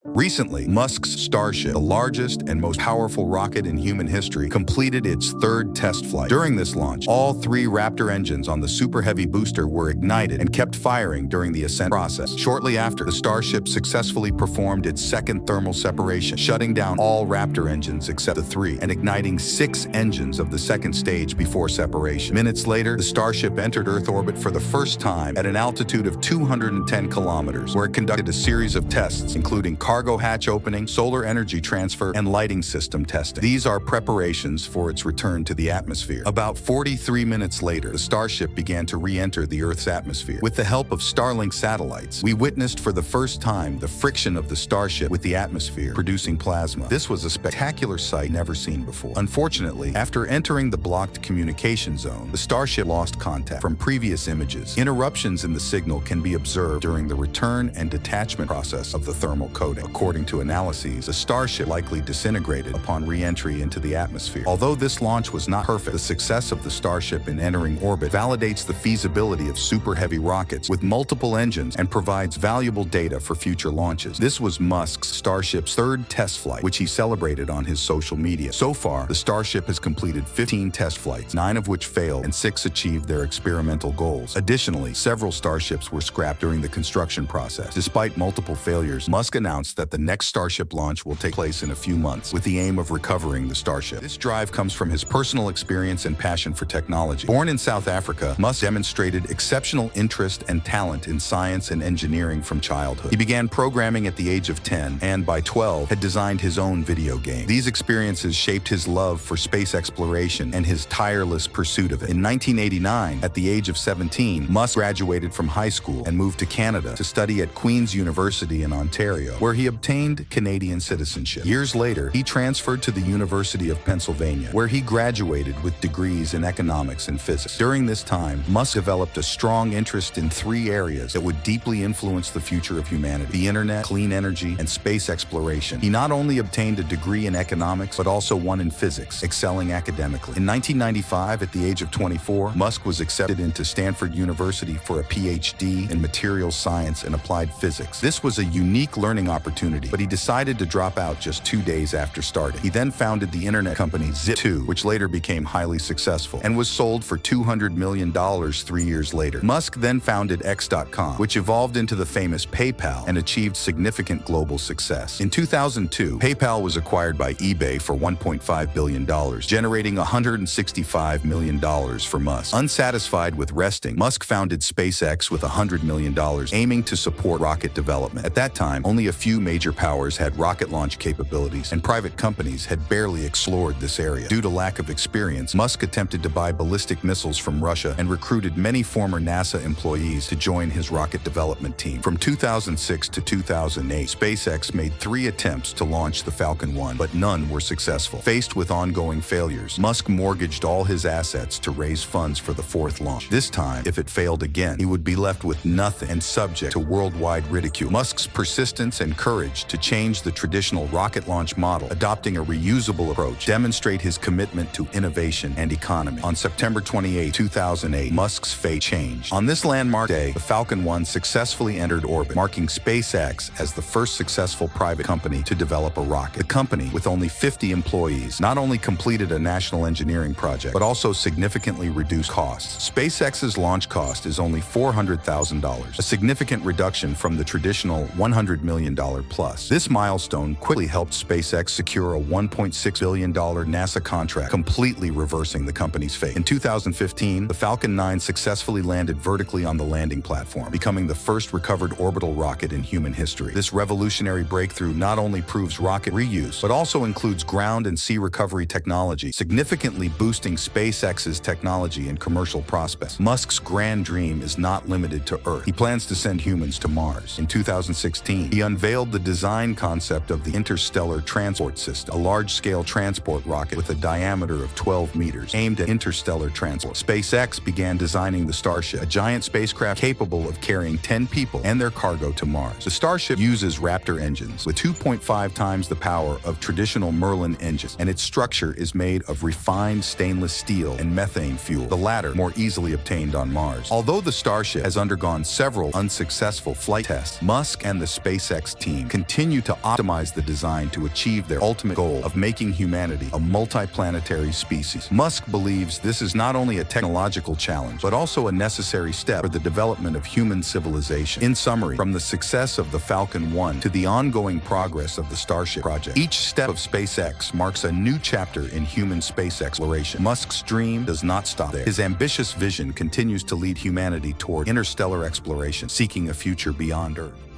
Recently, Musk's Starship, the largest and most powerful rocket in human history, completed its third test flight. During this launch, all three Raptor engines on the Super Heavy booster were ignited and kept firing during the ascent process. Shortly after, the Starship successfully performed its second thermal separation, shutting down all Raptor engines except the three, and igniting 6 engines of the second stage before separation. Minutes later, the Starship entered Earth orbit for the first time at an altitude of 210 kilometers, where it conducted a series of tests, including cargo hatch opening, solar energy transfer, and lighting system testing. These are preparations for its return to the atmosphere. About 43 minutes later, the Starship began to re-enter the Earth's atmosphere. With the help of Starlink satellites, we witnessed for the first time the friction of the Starship with the atmosphere, producing plasma. This was a spectacular sight never seen before. Unfortunately, after entering the blocked communication zone, the Starship lost contact from previous images. Interruptions in the signal can be observed during the return and detachment process of the thermal coating. According to analyses, the Starship likely disintegrated upon re-entry into the atmosphere. Although this launch was not perfect, the success of the Starship in entering orbit validates the feasibility of super heavy rockets with multiple engines and provides valuable data for future launches. This was Musk's Starship's third test flight, which he celebrated on his social media. So far, the Starship has completed 15 test flights, 9 of which failed and 6 achieved their experimental goals. Additionally, several Starships were scrapped during the construction process. Despite multiple failures, Musk announced that the next Starship launch will take place in a few months, with the aim of recovering the Starship. This drive comes from his personal experience and passion for technology. Born in South Africa, Musk demonstrated exceptional interest and talent in science and engineering from childhood. He began programming at the age of 10 and, by 12, had designed his own video game. These experiences shaped his love for space exploration and his tireless pursuit of it. In 1989, at the age of 17, Musk graduated from high school and moved to Canada to study at Queen's University in Ontario, where he obtained Canadian citizenship. Years later, he transferred to the University of Pennsylvania, where he graduated with degrees in economics and physics. During this time, Musk developed a strong interest in 3 areas that would deeply influence the future of humanity: the internet, clean energy, and space exploration. He not only obtained a degree in economics, but also one in physics, excelling academically. In 1995, at the age of 24, Musk was accepted into Stanford University for a PhD in materials science and applied physics. This was a unique learning opportunity, but he decided to drop out just 2 days after starting. He then founded the internet company Zip2, which later became highly successful and was sold for $200 million 3 years later. Musk then founded X.com, which evolved into the famous PayPal and achieved significant global success. In 2002, PayPal was acquired by eBay for $1.5 billion, generating $165 million for Musk. Unsatisfied with resting, Musk founded SpaceX with $100 million, aiming to support rocket development. At that time, only a few major powers had rocket launch capabilities, and private companies had barely explored this area. Due to lack of experience, Musk attempted to buy ballistic missiles from Russia and recruited many former NASA employees to join his rocket development team. From 2006 to 2008, SpaceX made 3 attempts to launch the Falcon 1, but none were successful. Faced with ongoing failures, Musk mortgaged all his assets to raise funds for the 4th launch. This time, if it failed again, he would be left with nothing and subject to worldwide ridicule. Musk's persistence and courage to change the traditional rocket launch model, adopting a reusable approach, demonstrate his commitment to innovation and economy. On September 28, 2008, Musk's fate changed. On this landmark day, the Falcon 1 successfully entered orbit, marking SpaceX as the first successful private company to develop a rocket. The company, with only 50 employees, not only completed a national engineering project, but also significantly reduced costs. SpaceX's launch cost is only $400,000, a significant reduction from the traditional $100 million plus. This milestone quickly helped SpaceX secure a $1.6 billion NASA contract, completely reversing the company's fate. In 2015, the Falcon 9 successfully landed vertically on the landing platform, becoming the first recovered orbital rocket in human history. This revolutionary breakthrough not only proves rocket reuse, but also includes ground and sea recovery technology, significantly boosting SpaceX's technology and commercial prospects. Musk's grand dream is not limited to Earth. He plans to send humans to Mars. In 2016, he unveiled the design concept of the Interstellar Transport System, a large-scale transport rocket with a diameter of 12 meters, aimed at interstellar transport. SpaceX began designing the Starship, a giant spacecraft capable of carrying 10 people and their cargo to Mars. The Starship uses Raptor engines with 2.5 times the power of traditional Merlin engines, and its structure is made of refined stainless steel and methane fuel, the latter more easily obtained on Mars. Although the Starship has undergone several unsuccessful flight tests, Musk and the SpaceX team team continue to optimize the design to achieve their ultimate goal of making humanity a multiplanetary species. Musk believes this is not only a technological challenge, but also a necessary step for the development of human civilization. In summary, from the success of the Falcon 1 to the ongoing progress of the Starship project, each step of SpaceX marks a new chapter in human space exploration. Musk's dream does not stop there. His ambitious vision continues to lead humanity toward interstellar exploration, seeking a future beyond Earth.